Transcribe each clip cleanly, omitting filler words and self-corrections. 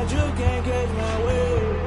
but you can't catch my wave.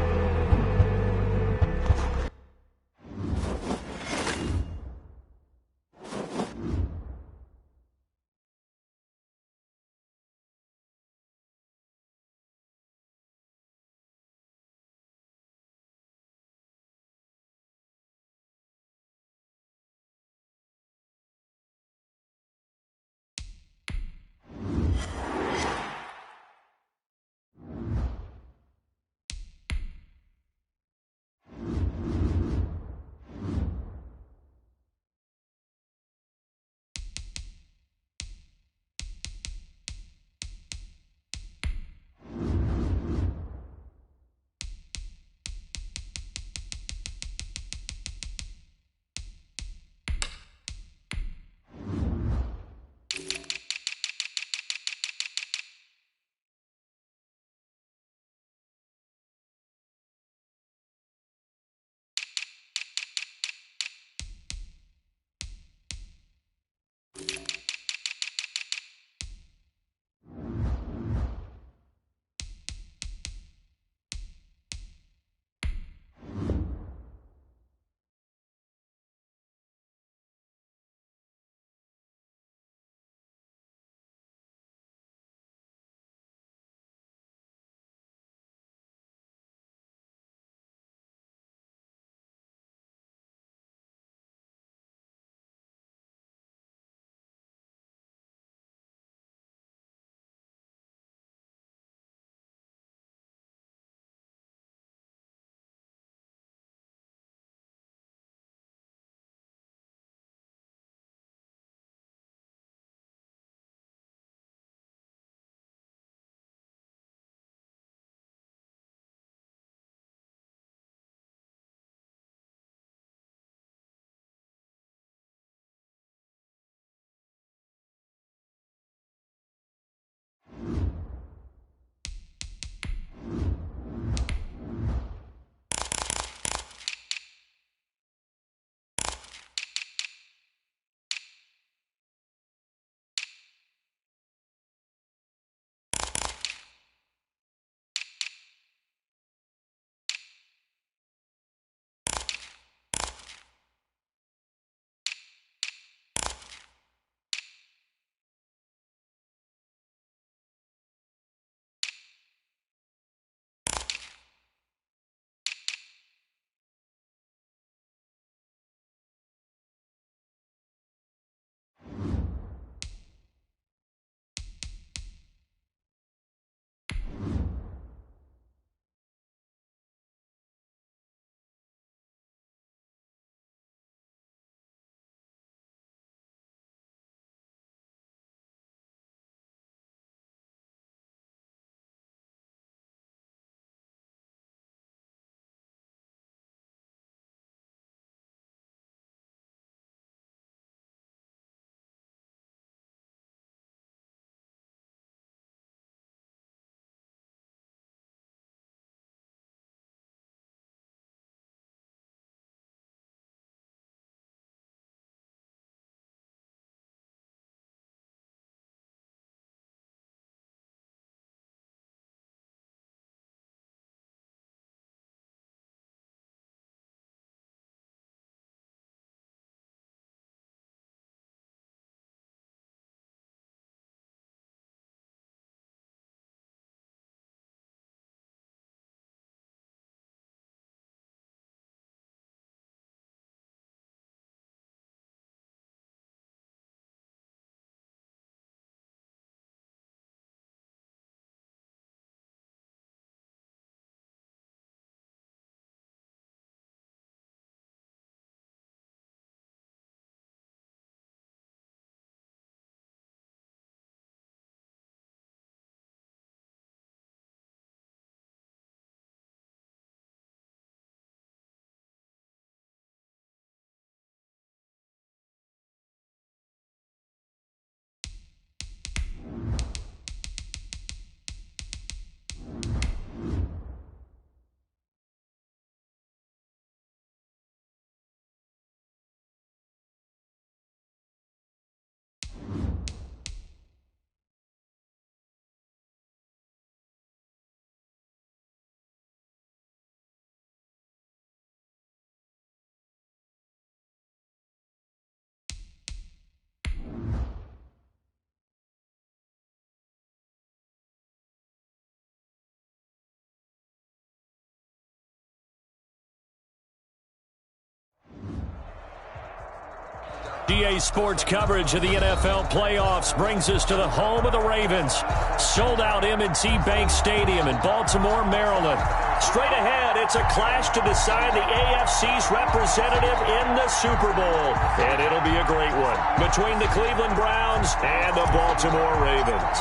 EA Sports coverage of the NFL playoffs brings us to the home of the Ravens. Sold-out M&T Bank Stadium in Baltimore, Maryland. Straight ahead, it's a clash to decide the AFC's representative in the Super Bowl. And it'll be a great one between the Cleveland Browns and the Baltimore Ravens.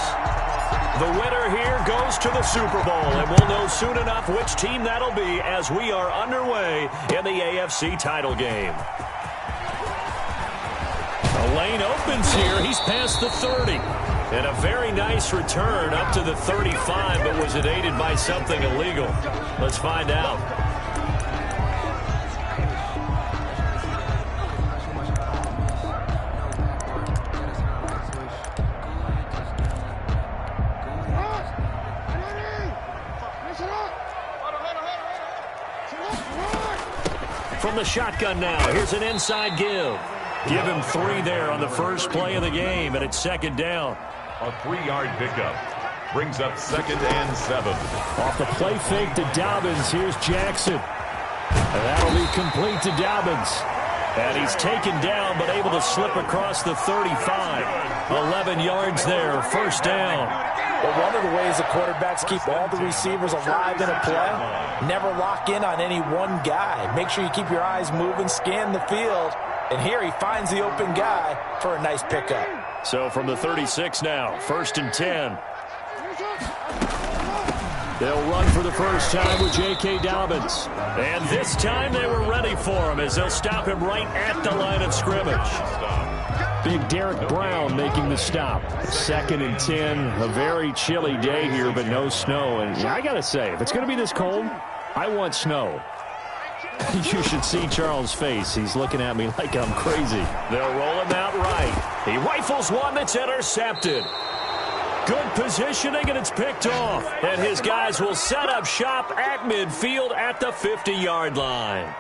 The winner here goes to the Super Bowl, and we'll know soon enough which team that'll be as we are underway in the AFC title game. The lane opens here. He's past the 30. And a very nice return up to the 35, but was it aided by something illegal? Let's find out. From the shotgun now, here's an inside give. Give him 3 there on the first play of the game, and it's second down. A 3-yard pickup brings up 2nd and 7. Off the play fake to Dobbins, here's Jackson. And that'll be complete to Dobbins. And he's taken down, but able to slip across the 35. 11 yards there, first down. Well, one of the ways the quarterbacks keep all the receivers alive in a play, never lock in on any one guy. Make sure you keep your eyes moving, scan the field. And here he finds the open guy for a nice pickup. So from the 36 now, 1st and 10. They'll run for the first time with J.K. Dobbins. And this time they were ready for him as they'll stop him right at the line of scrimmage. Big Derek Brown making the stop. 2nd and 10. A very chilly day here, but no snow. And I got to say, if it's going to be this cold, I want snow. You should see Charles' face. He's looking at me like I'm crazy. They'll roll him out right. He rifles one that's intercepted. Good positioning, and it's picked off. And his guys will set up shop at midfield at the 50-yard line.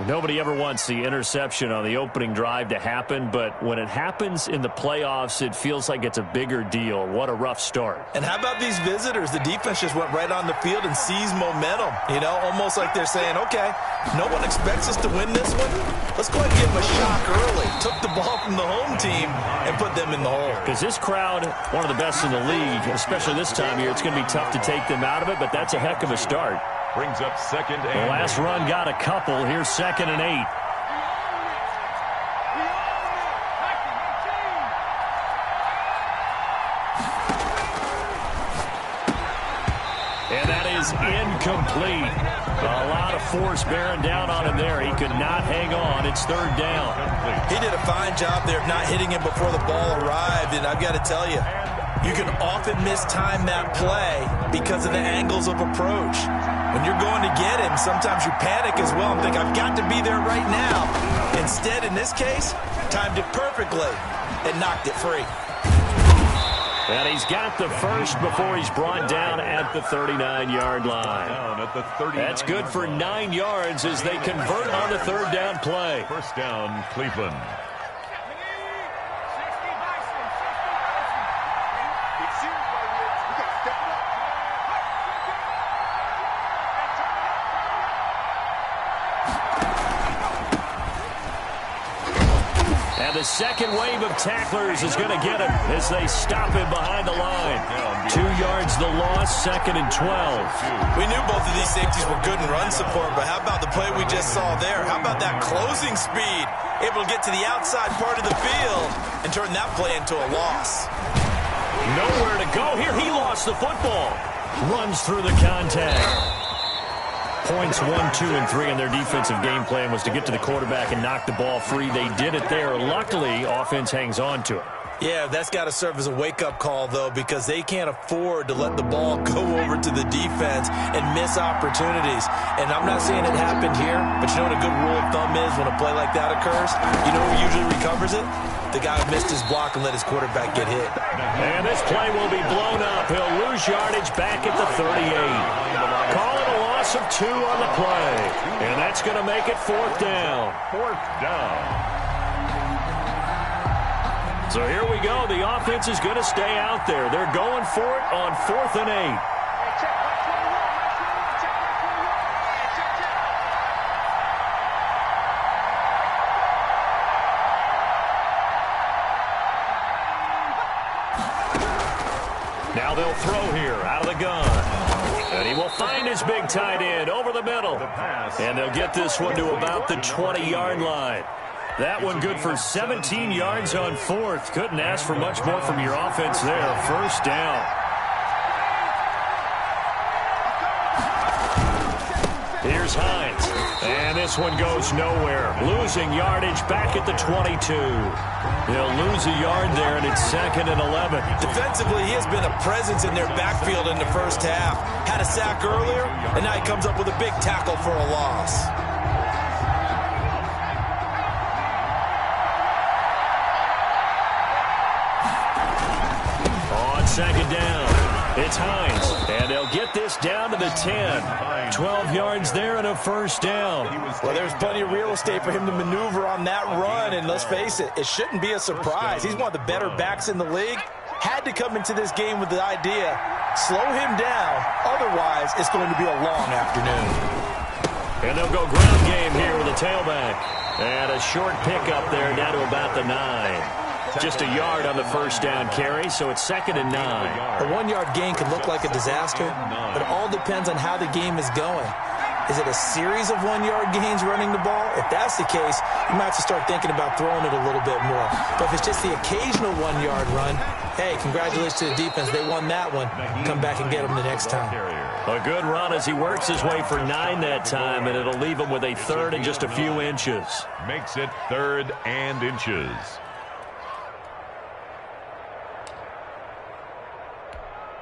Nobody ever wants the interception on the opening drive to happen, but when it happens in the playoffs, it feels like it's a bigger deal. What a rough start. And how about these visitors? The defense just went right on the field and seized momentum. You know, almost like they're saying, okay, no one expects us to win this one. Let's go ahead and give them a shock early. Took the ball from the home team and put them in the hole. Because this crowd, one of the best in the league, especially this time of year, it's going to be tough to take them out of it, but that's a heck of a start. Brings up 2nd and The last run got a couple. Here's 2nd and 8. And that is incomplete. A lot of force bearing down on him there. He could not hang on. It's 3rd down. He did a fine job there of not hitting him before the ball arrived, and I've got to tell you, you can often mistime that play because of the angles of approach. When you're going to get him, sometimes you panic as well and think, I've got to be there right now. Instead, in this case, timed it perfectly and knocked it free. And he's got the first before he's brought down at the 39-yard line. That's good for 9 yards as they convert on the 3rd down play. First down, Cleveland. The second wave of tacklers is going to get him as they stop him behind the line. 2 yards the loss, 2nd and 12. We knew both of these safeties were good in run support, but how about the play we just saw there? How about that closing speed? Able to get to the outside part of the field and turn that play into a loss. Nowhere to go here. He lost the football. Runs through the contact. Points 1, 2, and 3 in their defensive game plan was to get to the quarterback and knock the ball free. They did it there. Luckily, offense hangs on to it. Yeah, that's got to serve as a wake-up call, though, because they can't afford to let the ball go over to the defense and miss opportunities. And I'm not saying it happened here, but you know what a good rule of thumb is when a play like that occurs? You know who usually recovers it? The guy who missed his block and let his quarterback get hit. And this play will be blown up. He'll lose yardage back at the 38. Call it a loss of 2 on the play. And that's going to make it 4th down. 4th down. So here we go. The offense is going to stay out there. They're going for it on 4th and 8. they'll throw here out of the gun. And he will find his big tight end over the middle. And they'll get this one to about the 20-yard line. That one good for 17 yards on fourth. Couldn't ask for much more from your offense there. First down. Here's Hines. And this one goes nowhere. Losing yardage back at the 22. They'll lose a yard there, and it's 2nd and 11. Defensively, he has been a presence in their backfield in the first half. Had a sack earlier, and now he comes up with a big tackle for a loss. On second down, it's Hines, and they'll get this down to the 10. 12 yards there and a first down. Well, there's plenty of real estate for him to maneuver on that run, and let's face it, it shouldn't be a surprise. He's one of the better backs in the league. Had to come into this game with the idea, slow him down, otherwise it's going to be a long afternoon. And they'll go ground game here with a tailback. And a short pickup there down to about the 9. Just a yard on the first down carry, so it's 2nd and 9. A 1-yard gain could look like a disaster, but it all depends on how the game is going. Is it a series of 1-yard gains running the ball? If that's the case, you might have to start thinking about throwing it a little bit more. But if it's just the occasional 1-yard run, hey, congratulations to the defense. They won that one. Come back and get them the next time. A good run as he works his way for 9 that time, and it'll leave him with a 3rd and just a few inches. Makes it 3rd and inches.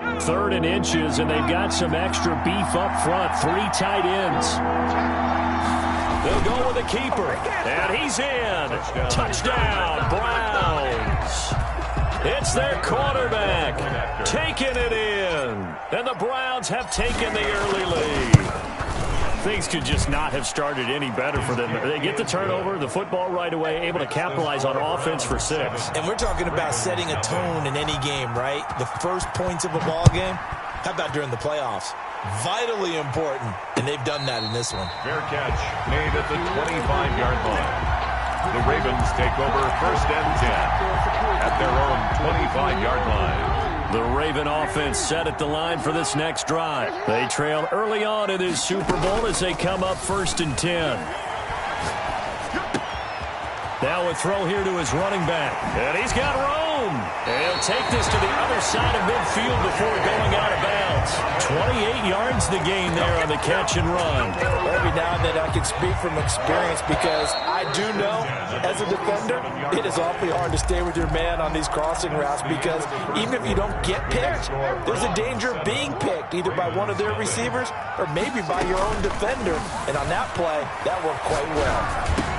3rd and inches, and they've got some extra beef up front. 3 tight ends. They'll go with a keeper, and he's in. Touchdown, Browns. It's their quarterback taking it in, and the Browns have taken the early lead. Things could just not have started any better for them. They get the turnover, the football right away, able to capitalize on offense for 6. And we're talking about setting a tone in any game, right? The first points of a ball game. How about during the playoffs? Vitally important, and they've done that in this one. Fair catch made at the 25-yard line. The Ravens take over 1st and 10 at their own 25-yard line. The Raven offense set at the line for this next drive. They trail early on in this Super Bowl as they come up 1st and 10. Now a throw here to his running back. And he's got room. And he'll take this to the other side of midfield before going out of bounds. 28 yards the gain there on the catch and run. Every now and then I can speak from experience because I do know, as a defender, it is awfully hard to stay with your man on these crossing routes because even if you don't get picked, there's a danger of being picked either by one of their receivers or maybe by your own defender. And on that play, that worked quite well.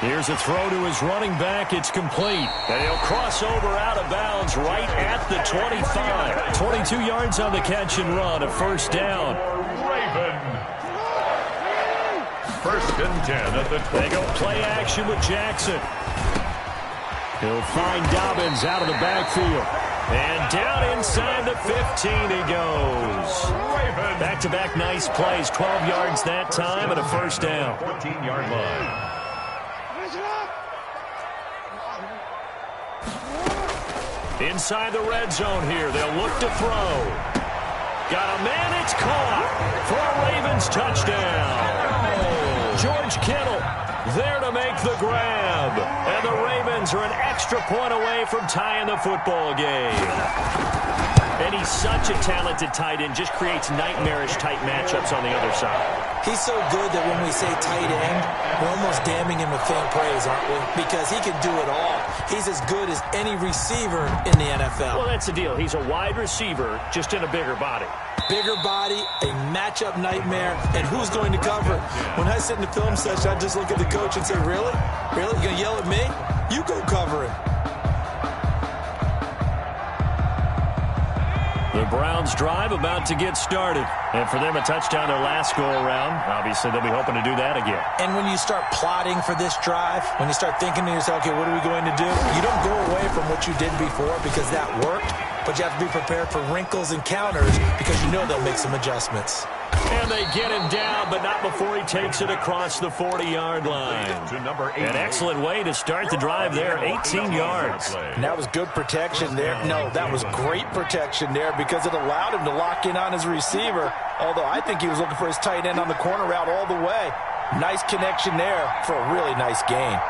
Here's a throw to his running back. It's complete. And he'll cross over out of bounds right at the 25. 22 yards on the catch and run. A first down. Raven. 1st and 10 at the 20. They go play action with Jackson. He'll find Dobbins out of the backfield. And down inside the 15 he goes. Back-to-back nice plays. 12 yards that time and a first down. 14-yard line. Inside the red zone here. They'll look to throw. Got a man. It's caught for a Ravens touchdown. George Kittle there to make the grab. And the Ravens are an extra point away from tying the football game. And he's such a talented tight end. Just creates nightmarish tight matchups on the other side. He's so good that when we say tight end, we're almost damning him with faint praise, aren't we? Because he can do it all. He's as good as any receiver in the NFL. Well, that's the deal. He's a wide receiver, just in a bigger body. Bigger body, a matchup nightmare, and who's going to cover it? When I sit in the film session, I just look at the coach and say, really? Really? You going to yell at me? You go cover it. The Browns drive about to get started. And for them, a touchdown their last go-around. Obviously, they'll be hoping to do that again. And when you start plotting for this drive, when you start thinking to yourself, okay, what are we going to do? You don't go away from what you did before because that worked, but you have to be prepared for wrinkles and counters because you know they'll make some adjustments. And they get him down, but not before he takes it across the 40-yard line. An excellent way to start the drive there, 18 yards. And that was good protection there. No, that was great protection there because it allowed him to lock in on his receiver, although I think he was looking for his tight end on the corner route all the way. Nice connection there for a really nice gain.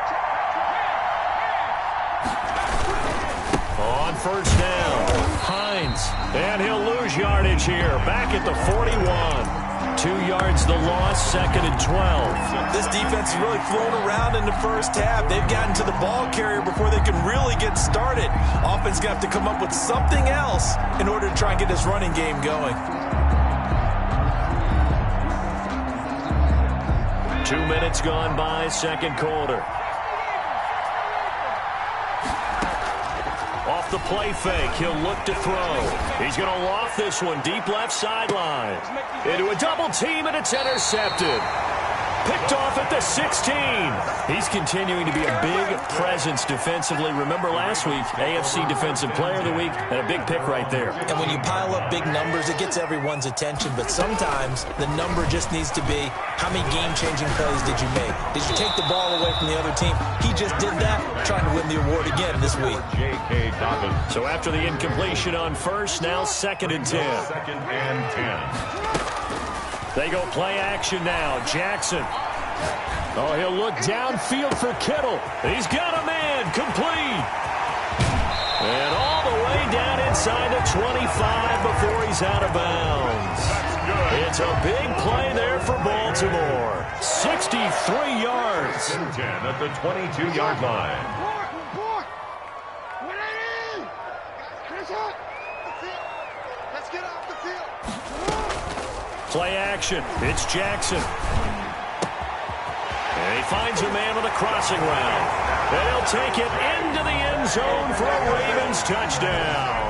On first down, Hines, and he'll lose yardage here, back at the 41. 2 yards the loss, 2nd and 12. This defense is really flown around in the first half. They've gotten to the ball carrier before they can really get started. Offense going to have to come up with something else in order to try and get this running game going. 2 minutes gone by, second quarter. Off the play fake, he'll look to throw. He's going to loft this one deep left sideline. Into a double team, and it's intercepted. Picked off at the 16. He's continuing to be a big presence defensively. Remember last week, AFC Defensive Player of the Week, and a big pick right there. And when you pile up big numbers, it gets everyone's attention. But sometimes the number just needs to be, how many game-changing plays did you make? Did you take the ball away from the other team? He just did that, trying to win the award again this week. So after the incompletion on first, now 2nd and 10. 2nd and 10. They go play action now. Jackson. Oh, he'll look downfield for Kittle. He's got a man. Complete. And all the way down inside the 25 before he's out of bounds. It's a big play there for Baltimore. 63 yards. 10 at the 22-yard line. Play action. It's Jackson. And he finds a man with a crossing route. And he'll take it into the end zone for a Ravens touchdown.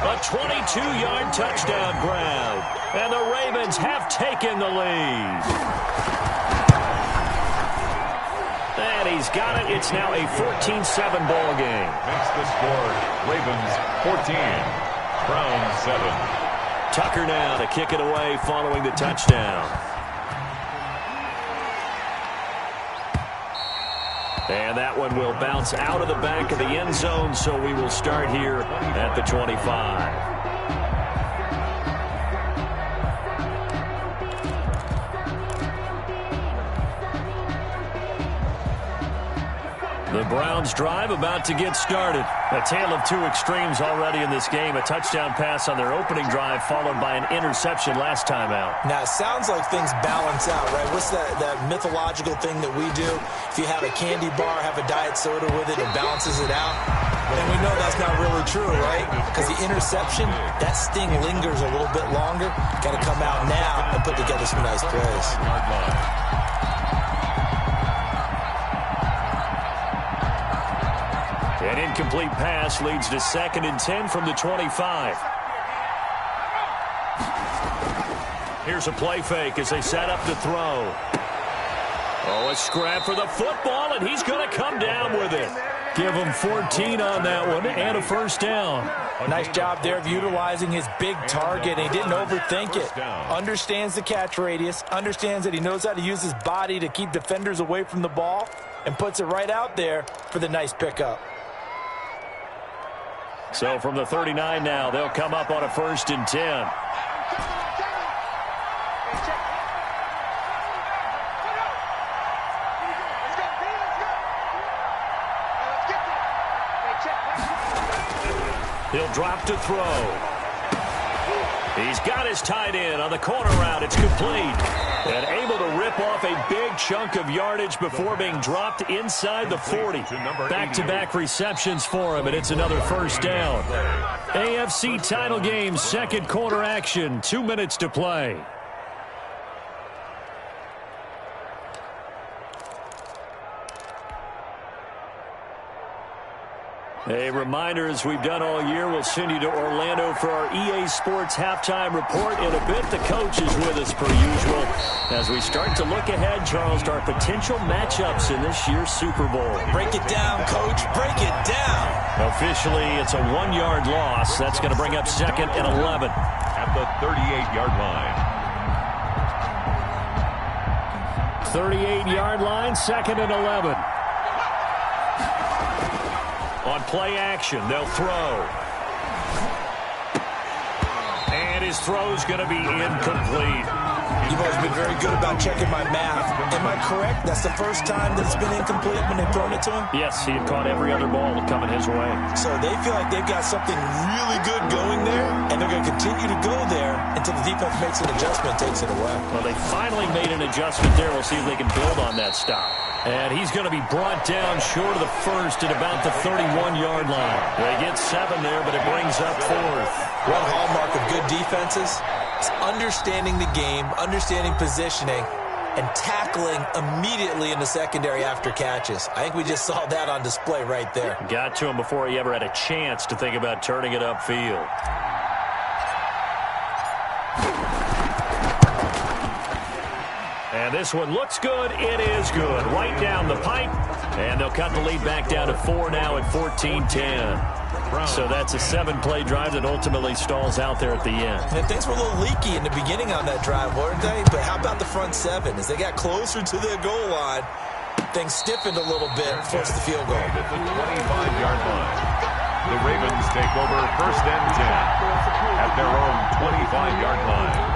A 22-yard touchdown grab. And the Ravens have taken the lead. And he's got it. It's now a 14-7 ball game. Makes the score Ravens 14, Browns 7. Tucker now to kick it away following the touchdown. And that one will bounce out of the back of the end zone, so we will start here at the 25. The Browns drive about to get started. A tale of two extremes already in this game. A touchdown pass on their opening drive followed by an interception last time out. Now, it sounds like things balance out, right? What's that mythological thing that we do? If you have a candy bar, have a diet soda with it, it balances it out. And we know that's not really true, right? Because the interception, that sting lingers a little bit longer. Got to come out now and put together some nice plays. An incomplete pass leads to 2nd and 10 from the 25. Here's a play fake as they set up to throw. Oh, a scrap for the football, and he's going to come down with it. Give him 14 on that one and a first down. Nice job there of utilizing his big target. He didn't overthink it. Understands the catch radius. Understands that he knows how to use his body to keep defenders away from the ball and puts it right out there for the nice pickup. So from the 39 now, they'll come up on a 1st and 10. He'll drop to throw. He's got his tight end on the corner route. It's complete. And able to rip off a big chunk of yardage before being dropped inside the 40. Back-to-back receptions for him, and it's another first down. AFC title game, second quarter action. 2 minutes to play. A reminder, as we've done all year, we'll send you to Orlando for our EA Sports halftime report. In a bit, the coach is with us per usual as we start to look ahead, Charles, to our potential matchups in this year's Super Bowl. Break it down, Coach. Break it down. Officially, it's a 1-yard loss. That's going to bring up 2nd and 11. At the 38-yard line. 38-yard line, 2nd and 11. On play action, they'll throw. And his throw's going to be incomplete. You've always been very good about checking my math. Am I correct? That's the first time that it's been incomplete when they've thrown it to him? Yes, he had caught every other ball coming his way. So they feel like they've got something really good going there, and they're going to continue to go there until the defense makes an adjustment and takes it away. Well, they finally made an adjustment there. We'll see if they can build on that stop. And he's going to be brought down short of the first at about the 31-yard line. They get 7 there, but it brings up 4th. One hallmark of good defenses is understanding the game, understanding positioning, and tackling immediately in the secondary after catches. I think we just saw that on display right there. Got to him before he ever had a chance to think about turning it upfield. And this one looks good. It is good. Right down the pipe. And they'll cut the lead back down to 4 now at 14-10. So that's a 7-play drive that ultimately stalls out there at the end. And things were a little leaky in the beginning on that drive, weren't they? But how about the front 7? As they got closer to the goal line, things stiffened a little bit and forced the field goal. At the 25-yard line, the Ravens take over 1st and 10 at their own 25-yard line.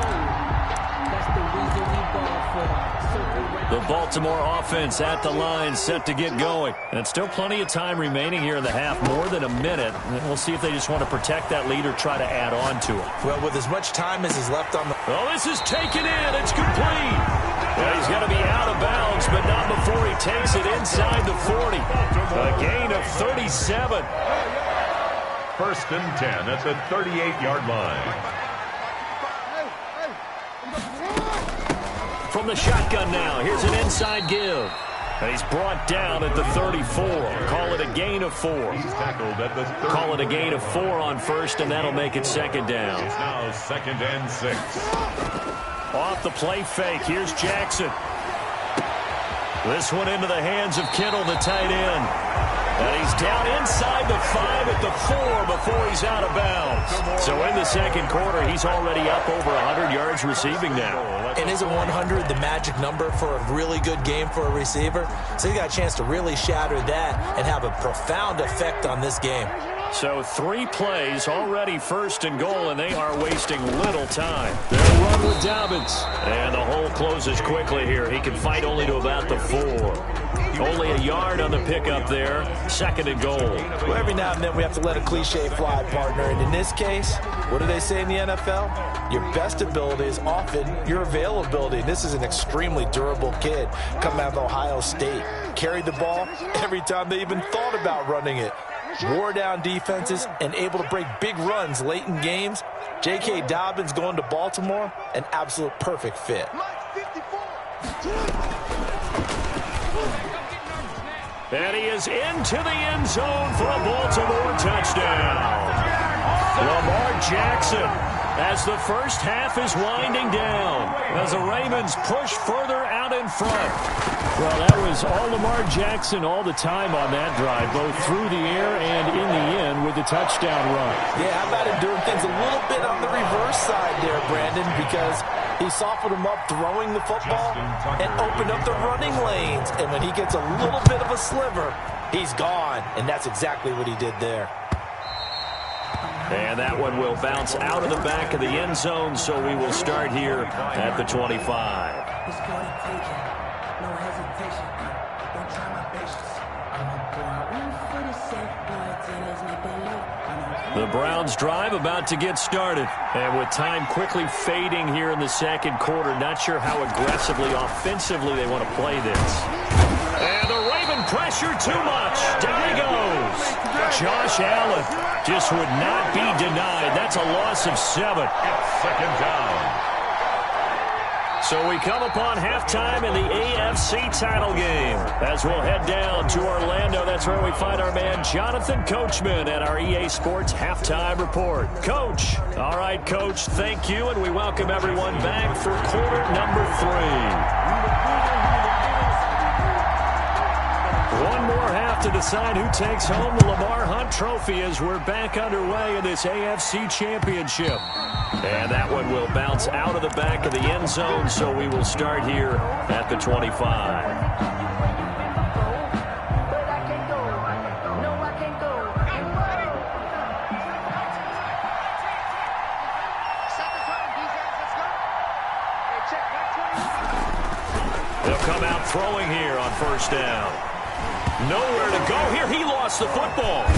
The Baltimore offense at the line, set to get going. And still plenty of time remaining here in the half, more than a minute. We'll see if they just want to protect that lead or try to add on to it. Well, with as much time as is left on the... Oh, this is taken in. It's complete. Well, he's going to be out of bounds, but not before he takes it inside the 40. A gain of 37. 1st and 10 at the 38-yard line. From the shotgun now, here's an inside give. And he's brought down at the 34. Call it a gain of 4. He's tackled at the 30. Call it a gain of 4 on 1st, and that'll make it 2nd down. It's now 2nd and 6. Off the play fake, here's Jackson. This one into the hands of Kittle, the tight end. And he's down inside the 5 at the 4 before he's out of bounds. So in the 2nd quarter, he's already up over 100 yards receiving now. And isn't 100 the magic number for a really good game for a receiver? So he got a chance to really shatter that and have a profound effect on this game. So 3 plays, already 1st and goal, and they are wasting little time. They'll run with Dobbins. And the hole closes quickly here. He can fight only to about the 4. Only a yard on the pickup there. 2nd and goal. Well, every now and then we have to let a cliche fly, partner. And in this case, what do they say in the NFL? Your best ability is often your availability. This is an extremely durable kid coming out of Ohio State. Carried the ball every time they even thought about running it. Wore down defenses and able to break big runs late in games. J.K. Dobbins going to Baltimore, an absolute perfect fit. And he is into the end zone for a Baltimore touchdown. Lamar Jackson, as the first half is winding down, as the Ravens push further out in front. Well, that was all Lamar Jackson all the time on that drive, both through the air and in the end with the touchdown run. Yeah, how about him doing things a little bit on the reverse side there, Brandon, because he softened him up throwing the football and opened up the running lanes. And when he gets a little bit of a sliver, he's gone. And that's exactly what he did there. And that one will bounce out of the back of the end zone, so we will start here at the 25. The Browns drive about to get started. And with time quickly fading here in the 2nd quarter, not sure how aggressively, offensively they want to play this. And the Raven pressure too much. Down he goes. Josh Allen just would not be denied. That's a loss of 7. 2nd down. So we come upon halftime in the AFC title game. As we'll head down to Orlando, that's where we find our man Jonathan Coachman at our EA Sports Halftime Report. Coach. All right, Coach, thank you, and we welcome everyone back for quarter number 3. One more half to decide who takes home the Lamar Hunt Trophy as we're back underway in this AFC Championship. And that one will bounce out of the back of the end zone, so we will start here at the 25. They'll come out throwing here on first down. Nowhere to go here. He lost the football.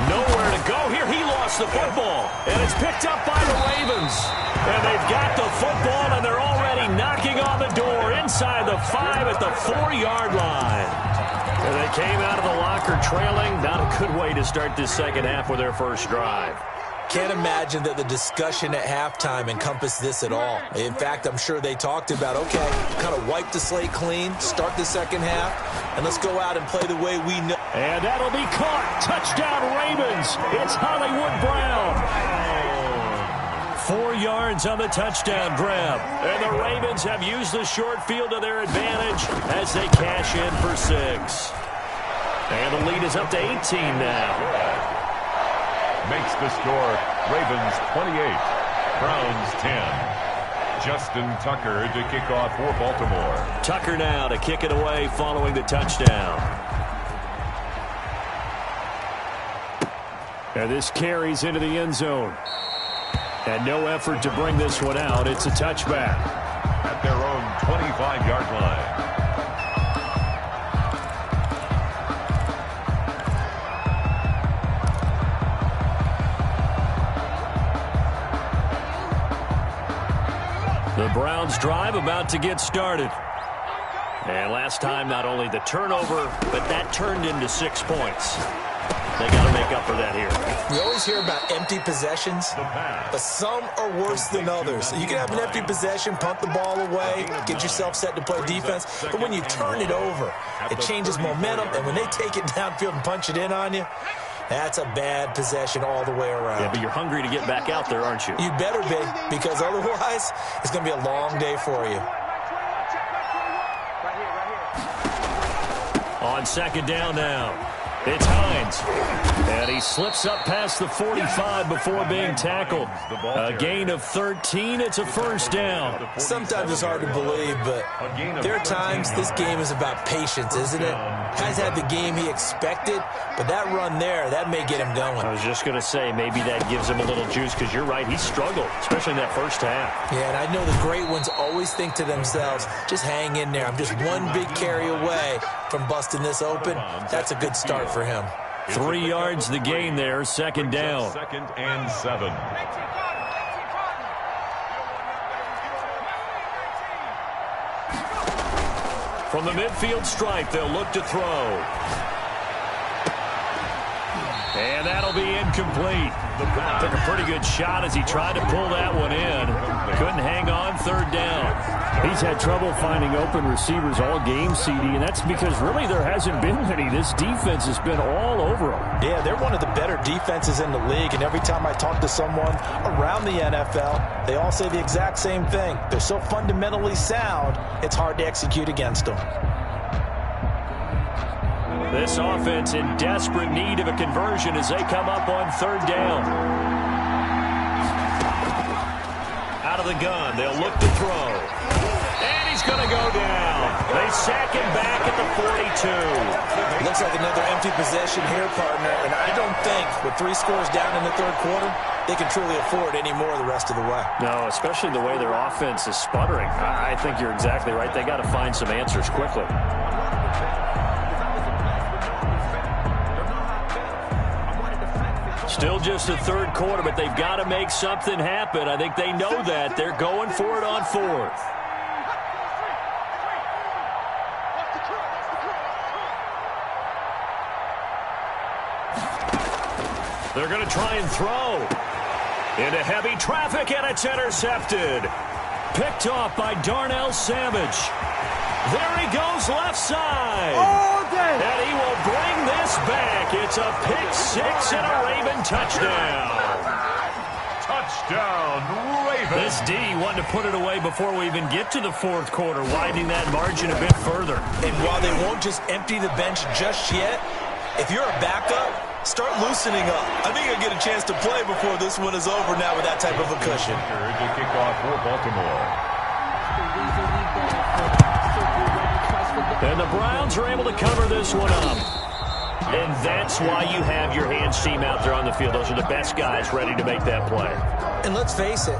Nowhere to go here. He lost the football. And it's picked up by the Ravens. And they've got the football, and they're already knocking on the door inside the 5 at the 4-yard line. And they came out of the locker trailing. Not a good way to start this second half with their first drive. Can't imagine that the discussion at halftime encompassed this at all. In fact, I'm sure they talked about, okay, kind of wipe the slate clean, start the second half, and let's go out and play the way we know. And that'll be caught. Touchdown, Ravens. It's Hollywood Brown. 4 yards on the touchdown grab. And the Ravens have used the short field to their advantage as they cash in for 6. And the lead is up to 18 now. Makes the score Ravens 28, Browns 10. Justin Tucker to kick off for Baltimore. Tucker now to kick it away following the touchdown. And this carries into the end zone. And no effort to bring this one out. It's a touchback. At their own 25-yard line. The Browns drive about to get started. And last time, not only the turnover, but that turned into 6 points. They got to make up for that here. We always hear about empty possessions, but some are worse than others. You can have an empty possession, punt the ball away, get yourself set to play defense, but when you turn it over, it changes momentum, and when they take it downfield and punch it in on you, that's a bad possession all the way around. Yeah, but you're hungry to get back out there, aren't you? You better be, because otherwise it's going to be a long day for you. On second down now, it's Hines. And he slips up past the 45 before being tackled. A gain of 13. It's a first down. Sometimes it's hard to believe, but there are times this game is about patience, isn't it? Has had the game he expected, but that run there, that may get him going. I was just going to say, maybe that gives him a little juice, because you're right, he struggled, especially in that first half. Yeah, and I know the great ones always think to themselves, just hang in there. I'm just one big carry away from busting this open. That's a good start for him. 3 yards the gain there, second down. 2nd and 7. From the midfield stripe, they'll look to throw. And that'll be incomplete. Took a pretty good shot as he tried to pull that one in. Couldn't hang on, third down. He's had trouble finding open receivers all game, CD, and that's because really there hasn't been many. This defense has been all over them. Yeah, they're one of the better defenses in the league, and every time I talk to someone around the NFL, they all say the exact same thing. They're so fundamentally sound, it's hard to execute against them. This offense in desperate need of a conversion as they come up on third down. Out of the gun, they'll look to throw. And he's going to go down. They sack him back at the 42. Looks like another empty possession here, partner, and I don't think with 3 scores down in the third quarter, they can truly afford any more the rest of the way. No, especially the way their offense is sputtering. I think you're exactly right. They got to find some answers quickly. Still just the third quarter, but they've got to make something happen. I think they know that. They're going for it on fourth. They're going to try and throw. Into heavy traffic, and it's intercepted. Picked off by Darnell Savage. There he goes, left side. And he will bring this back. It's a pick 6 and a Raven touchdown. Touchdown, Ravens. This D wanted to put it away before we even get to the fourth quarter, widening that margin a bit further. And while they won't just empty the bench just yet, if you're a backup, start loosening up. I think you'll get a chance to play before this one is over now with that type of a cushion. To kick off for Baltimore. And the Browns are able to cover this one up. And that's why you have your hands team out there on the field. Those are the best guys ready to make that play. And let's face it,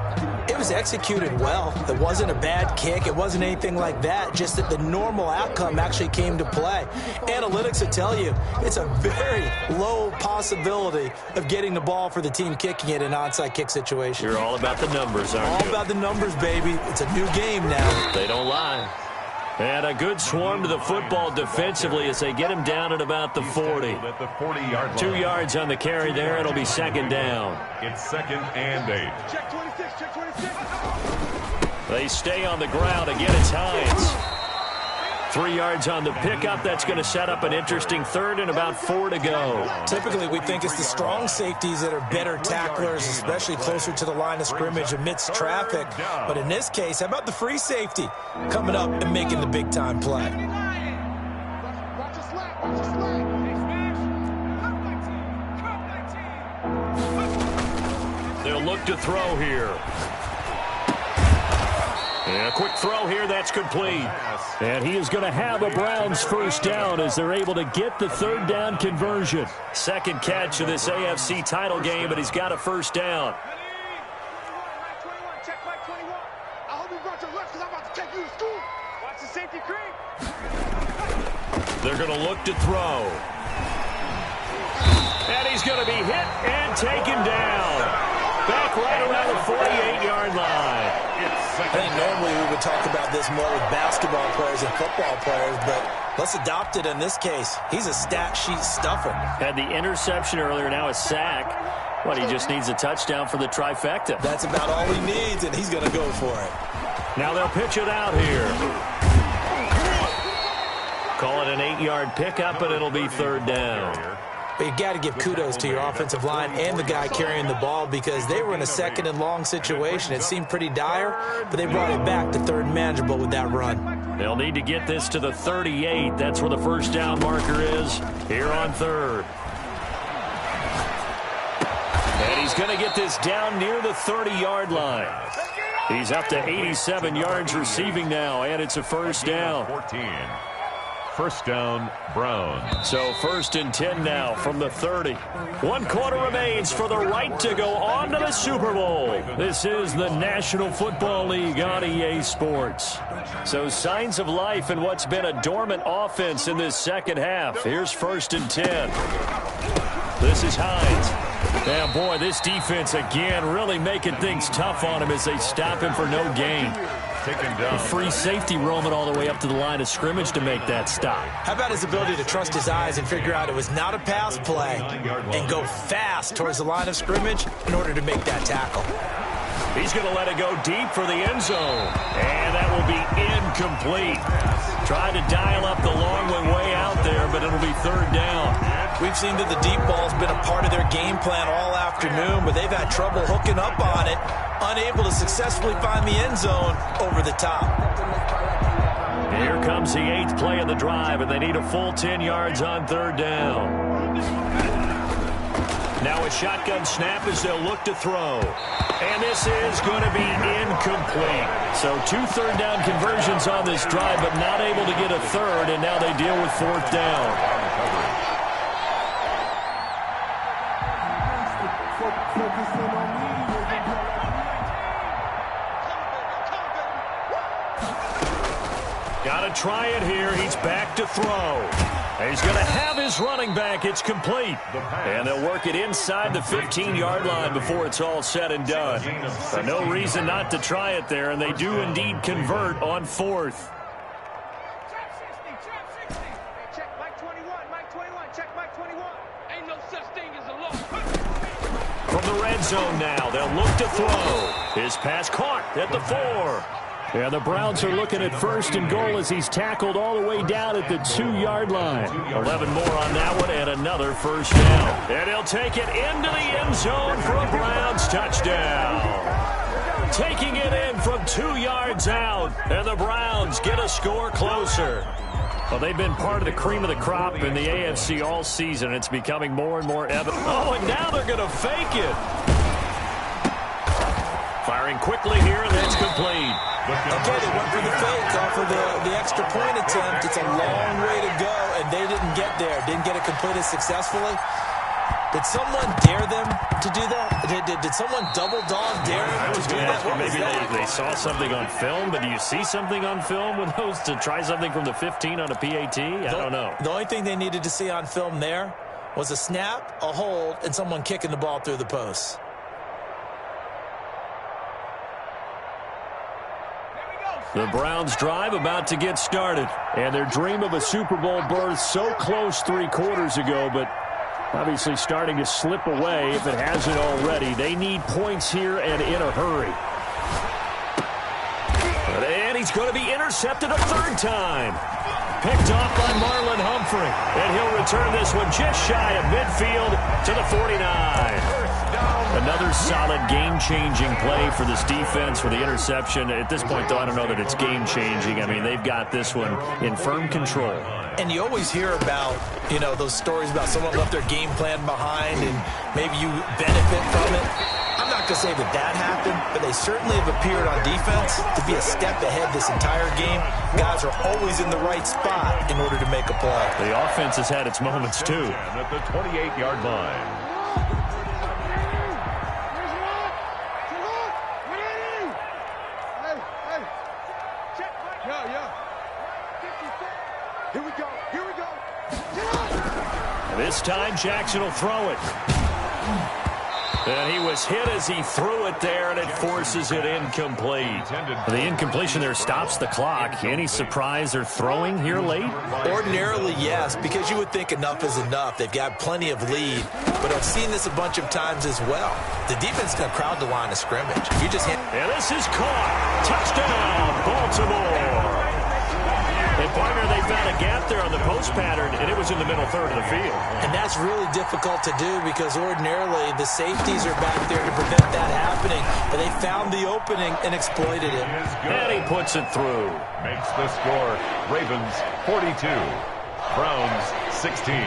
it was executed well. It wasn't a bad kick. It wasn't anything like that. Just that the normal outcome actually came to play. Analytics will tell you it's a very low possibility of getting the ball for the team kicking it in an onside kick situation. You're all about the numbers, aren't you? All about the numbers, baby. It's a new game now. They don't lie. And a good swarm to the football defensively as they get him down at about the 40. At the 40-yard line. 2 yards on the carry there. It'll be second down. It's 2nd and 8. Check 26, check 26. They stay on the ground. Again, it's Hines. 3 yards on the pickup. That's going to set up an interesting third and about 4 to go. Typically, we think it's the strong safeties that are better tacklers, especially closer to the line of scrimmage amidst traffic. But in this case, how about the free safety coming up and making the big-time play? Watch the slack, watch the slack. They'll look to throw here. And a quick throw here, that's complete. And he is going to have a Browns first down as they're able to get the third down conversion. Second catch of this AFC title game, but he's got a first down. Check Mike 21. I hope you brought your lunch because I'm about to take you to school. Watch the safety creep. They're going to look to throw. And he's going to be hit and taken down. Back right around the 48-yard line. I think normally we would talk about this more with basketball players and football players, but let's adopt it in this case. He's a stat sheet stuffer. Had the interception earlier, now a sack. Well, he just needs a touchdown for the trifecta. That's about all he needs, and he's going to go for it. Now they'll pitch it out here. Call it an 8-yard pickup, and it'll be third down. But you got to give kudos to your offensive line and the guy carrying the ball because they were in a second and long situation. It seemed pretty dire, but they brought it back to third and manageable with that run. They'll need to get this to the 38. That's where the first down marker is here on third. And he's going to get this down near the 30-yard line. He's up to 87 yards receiving now, and it's a first down. 14. First down, Browns. So 1st and 10 now from the 30. 1 quarter remains for the right to go on to the Super Bowl. This is the National Football League on EA Sports. So signs of life in what's been a dormant offense in this second half. Here's 1st and 10. This is Hines. Yeah, boy, this defense again really making things tough on him as they stop him for no gain. A free safety roaming all the way up to the line of scrimmage to make that stop. How about his ability to trust his eyes and figure out it was not a pass play and go fast towards the line of scrimmage in order to make that tackle. He's going to let it go deep for the end zone. And that will be incomplete. Tried to dial up the long one way out there, but it'll be third down. We've seen that the deep ball's been a part of their game plan all afternoon, but they've had trouble hooking up on it, unable to successfully find the end zone over the top. Here comes the 8th play of the drive, and they need a full 10 yards on third down. Now a shotgun snap as they'll look to throw. And this is going to be incomplete. So 2 third down conversions on this drive, but not able to get a third, and now they deal with 4th down. Got to try it here. He's back to throw. He's going to have his running back. It's complete. And they'll work it inside the 15-yard line before it's all said and done. So no reason not to try it there, and they do indeed convert on 4th. Check Mike 21, Mike 21, check Mike 21. Ain't no such thing as a loss. From the red zone now, they'll look to throw. His pass caught at the 4. And the Browns are looking at 1st and goal as he's tackled all the way down at the 2-yard line. 11 more on that one and another first down. And he'll take it into the end zone for a Browns touchdown. Taking it in from 2 yards out, and the Browns get a score closer. Well, they've been part of the cream of the crop in the AFC all season. It's becoming more and more evident. Oh, and now they're going to fake it. Firing quickly here, and that's complete. Okay, they went for the fake off of the extra point attempt. It's a long way to go, and they didn't get there. Didn't get it completed successfully. Did someone dare them to do that? Did someone double dog dare them to do that? What was Maybe that? they saw something on film, but do you see something on film with those to try something from the 15 on a PAT? I don't know. The only thing they needed to see on film there was a snap, a hold, and someone kicking the ball through the post. The Browns drive about to get started, and their dream of a Super Bowl berth so close 3 quarters ago, but obviously starting to slip away if it hasn't already. They need points here and in a hurry. And he's going to be intercepted a 3rd time. Picked off by Marlon Humphrey, and he'll return this one just shy of midfield to the 49. Another solid game-changing play for this defense for the interception. At this point, though, I don't know that it's game-changing. I mean, they've got this one in firm control. And you always hear about, those stories about someone left their game plan behind and maybe you benefit from it. I'm not going to say that happened, but they certainly have appeared on defense to be a step ahead this entire game. Guys are always in the right spot in order to make a play. The offense has had its moments, too. At the 28-yard line. This time, Jackson will throw it. And he was hit as he threw it there, and it forces it incomplete. The incompletion there stops the clock. Any surprise they're throwing here late? Ordinarily, yes, because you would think enough is enough. They've got plenty of lead, but I've seen this a bunch of times as well. The defense is going to crowd the line of scrimmage. If you just hit... And this is caught. Touchdown, Baltimore. And, partner, they found a gap there on the post pattern, and it was in the middle third of the field. And that's really difficult to do because ordinarily the safeties are back there to prevent that happening. But they found the opening and exploited it. And he puts it through. Makes the score Ravens 42, Browns 16.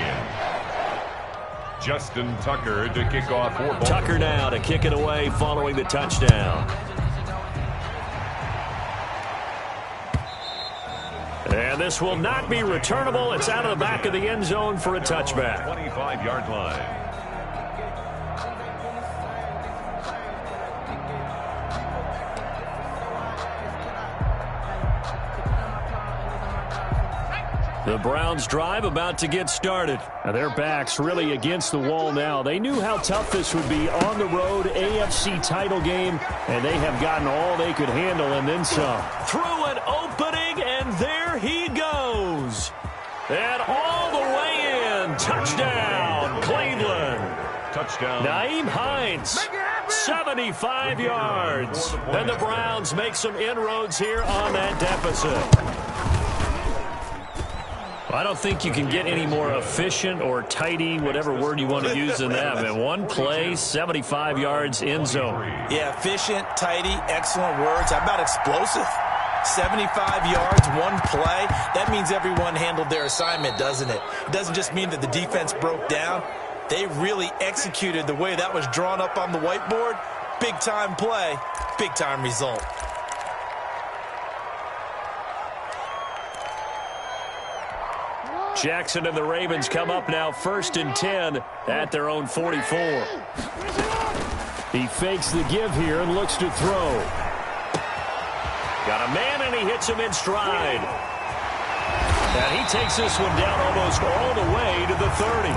Justin Tucker to kick off for Baltimore. Tucker now to kick it away following the touchdown. And this will not be returnable. It's out of the back of the end zone for a touchback. 25-yard line. The Browns drive about to get started. Now their backs really against the wall now. They knew how tough this would be on the road, AFC title game, and they have gotten all they could handle and then some. Through an opening, and there he goes. And all the way in. Touchdown, Cleveland. Touchdown. Nyheim Hines, 75 yards. And the Browns make some inroads here on that deficit. I don't think you can get any more efficient or tidy, whatever word you want to use in that. And one play, 75 yards in zone. Yeah, efficient, tidy, excellent words. How about explosive? 75 yards, one play. That means everyone handled their assignment, doesn't it? It doesn't just mean that the defense broke down. They really executed the way that was drawn up on the whiteboard. Big-time play, big-time result. Jackson and the Ravens come up now 1st and 10 at their own 44. He fakes the give here and looks to throw. Got a man, and he hits him in stride. And he takes this one down almost all the way to the 30.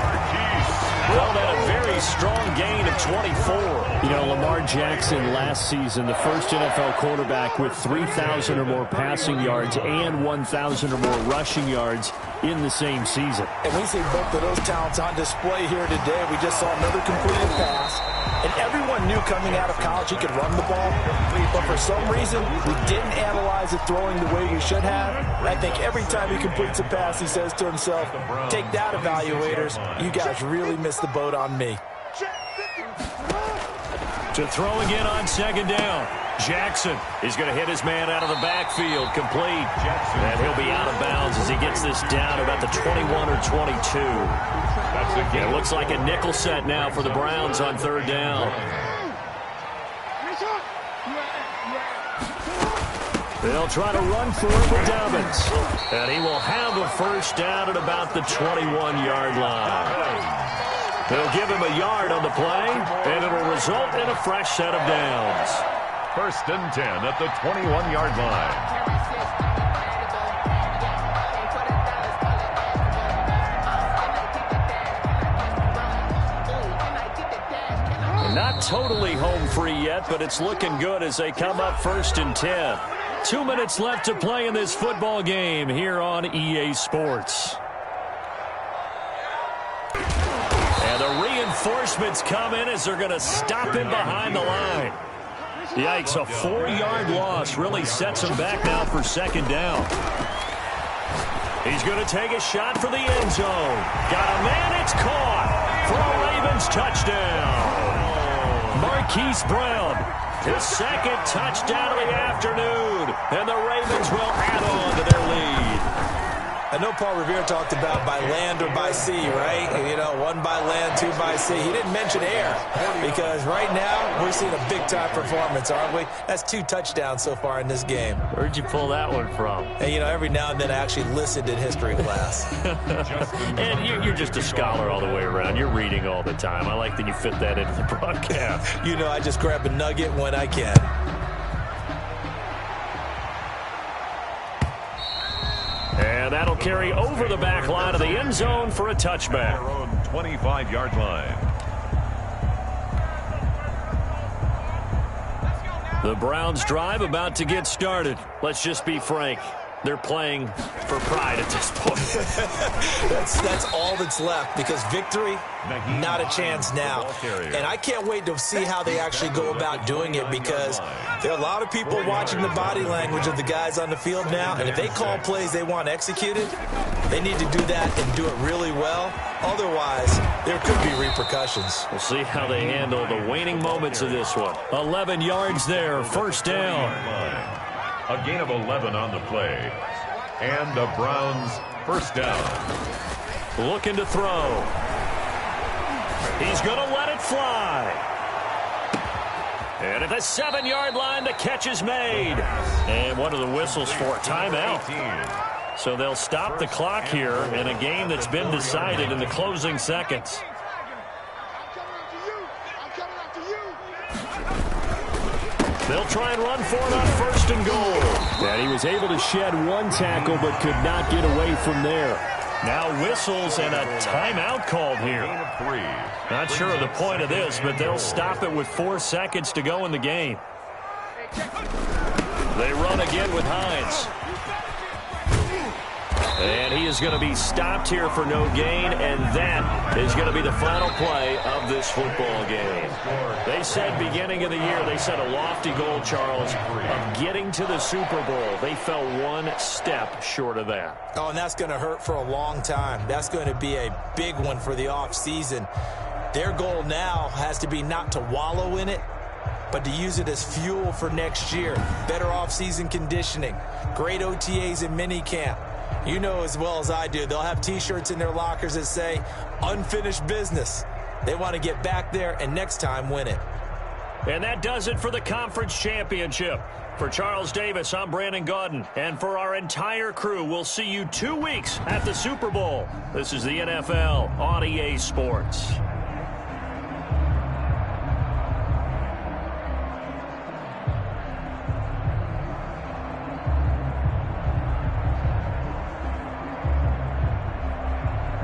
Well, that a very strong gain of 24. You know, Lamar Jackson last season, the first NFL quarterback with 3,000 or more passing yards and 1,000 or more rushing yards in the same season. And we see both of those talents on display here today. We just saw another completed pass. And everyone knew coming out of college he could run the ball. But for some reason, we didn't analyze it throwing the way we should have. I think every time he completes a pass, he says to himself, take that, evaluators. You guys really missed the boat on me. To throw again on second down. Jackson is going to hit his man out of the backfield, complete. And he'll be out of bounds as he gets this down about the 21 or 22. It looks like a nickel set now for the Browns on third down. They'll try to run for it with Dobbins. And he will have a first down at about the 21-yard line. They'll give him a yard on the play, and it will result in a fresh set of downs. First and 10 at the 21-yard line. Not totally home free yet, but it's looking good as they come up first and 10. 2 minutes left to play in this football game here on EA Sports. And the reinforcements come in as they're going to stop him behind the line. Yikes, a 4-yard loss really sets him back now for second down. He's going to take a shot for the end zone. Got a man, it's caught for a Ravens touchdown. Marquise Brown, his second touchdown of the afternoon, and the Ravens will add on to their lead. I know Paul Revere talked about by land or by sea, right? You know, one by land, two by sea. He didn't mention air because right now we're seeing a big-time performance, aren't we? That's 2 touchdowns so far in this game. Where'd you pull that one from? And, you know, every now and then I actually listened in history class. And you're just a scholar all the way around. You're reading all the time. I like that you fit that into the broadcast. You know, I just grab a nugget when I can. And that'll carry over the back line of the end zone for a touchback. Their own 25-yard line. The Browns drive about to get started. Let's just be frank. They're playing for pride at this point. That's all that's left because victory, not a chance now. And I can't wait to see how they actually go about doing it because there are a lot of people watching the body language of the guys on the field now. And if they call plays they want executed, they need to do that and do it really well. Otherwise, there could be repercussions. We'll see how they handle the waning moments of this one. 11 yards there, first down. A gain of 11 on the play. And the Browns first down. Looking to throw. He's going to let it fly. And at the 7-yard line, the catch is made. And what are the whistles for? Timeout. So they'll stop the clock here in a game that's been decided in the closing seconds. They'll try and run for it on first and goal. And he was able to shed one tackle but could not get away from there. Now whistles and a timeout called here. Not sure of the point of this, but they'll stop it with 4 seconds to go in the game. They run again with Hines. And he is going to be stopped here for no gain, and that is going to be the final play of this football game. They said beginning of the year, they set a lofty goal, Charles, of getting to the Super Bowl. They fell 1 step short of that. Oh, and that's going to hurt for a long time. That's going to be a big one for the offseason. Their goal now has to be not to wallow in it, but to use it as fuel for next year. Better offseason conditioning, great OTAs and minicamp. You know as well as I do, they'll have T-shirts in their lockers that say, unfinished business. They want to get back there and next time win it. And that does it for the conference championship. For Charles Davis, I'm Brandon Gaudin. And for our entire crew, we'll see you 2 weeks at the Super Bowl. This is the NFL on EA Sports.